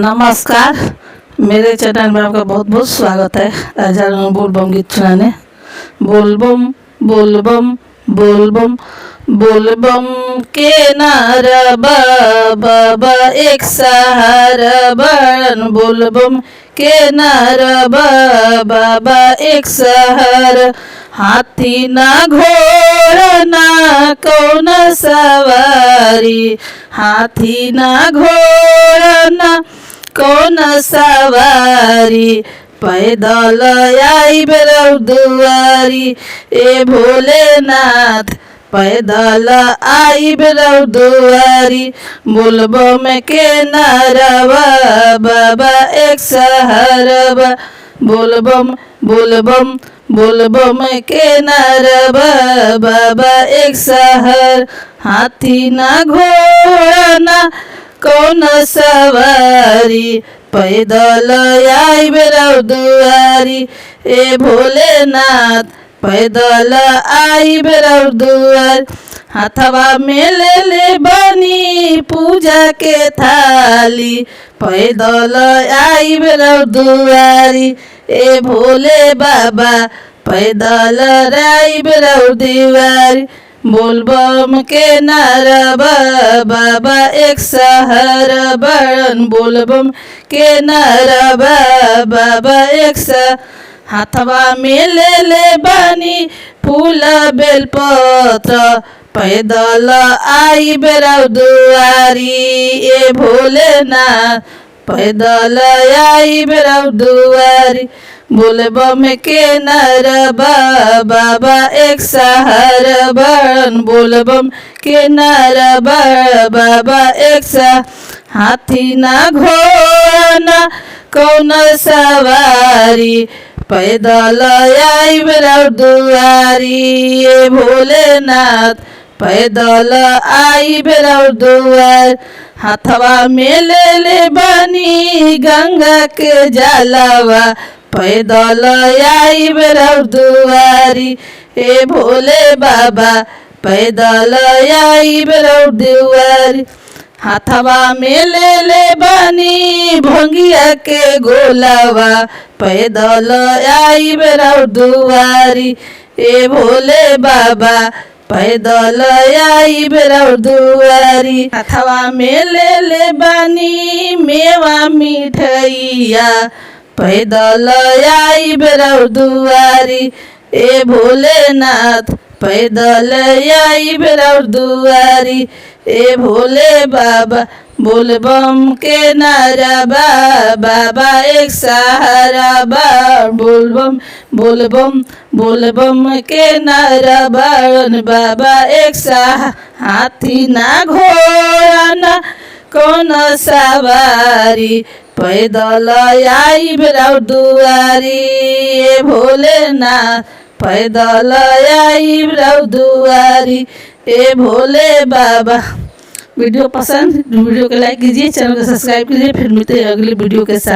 नमस्कार, मेरे चैनल में आपका बहुत बहुत स्वागत है। आज हम बोलबम गीत सुनाने। बोलबम बोलबम बोलबम बोलबम के नारा बाबा एक सहारा बड़न। बोलबम के नारा बाबा एक सहारा। हाथी ना घोड़ा ना कौन सवारी। हाथी ना घोड़ा ना कौन सवारी। पैदल आई बेरौ दुआरी ए भोलेनाथ। पैदल आई बेरौ दुआरी। बोलबम के नारा बाबा एक सहारा। बोलबम बोलबम बोलबम के नारा बाबा एक सहार। हाथी ना घोड़ा ना कौन सवारी। पैदल आई बेरौ दुआरी ए भोलेनाथ। पैदल आई बेरौ दुआर। हाथवा में ले बनी पूजा के थाली। पैदल आई बेरौ दुआरी ए भोले बाबा। पैदल आई बेरौ दुआरी। बोलबम के नारा बाबा एक सहारा बड़न। बोलबम के नारा बाबा एक सहारा। हाथवा में ले बनी फूल बेलपत्र। पैदल आई बेरौ दुआरी ए भोलेनाथ। पैदल आई बेरौ दुआरी। बोलबम के नारा बाबा एक सहारा बड़न। बोलबम के नारा बाबा एक सहारा। हाथी ना घोड़ा ना कौन सवारी। पैदल आई बेरौ दुआरी ए भोलेनाथ। पैदल आई बेरौ दुआर। हाथवा में ले बनी गंगा के जलवा। पैदल आई बेरौ दुआरी ए भोले बाबा। पैदल आई बेरौ दुआरी। हाथवा में ले बनी भंगिया के गोलावा। पैदल आई बेरौ दुआरी ए भोले बाबा। पैदल आई बेरौ दुआरी। हाथवा में ले बनी मेवा मिठैया। पैदल आई बेरौ दुआरी ए भोलेनाथ। पैदल आई बेरौ दुआरी ए भोले बाबा। बोलबम के नारा बाबा एक सहारा बोलबम बोलबम बोलबम के नारा बाबा एक सहारा। हाथी ना घोड़ा ना कौन सवारी। पैदल आई बेरौ दुआरी ए भोलेनाथ। पैदल आई बेरौ दुआरी ए भोले बाबा। वीडियो पसंद वीडियो को लाइक कीजिए, चैनल को सब्सक्राइब कीजिए। फिर मिलते हैं अगली वीडियो के साथ।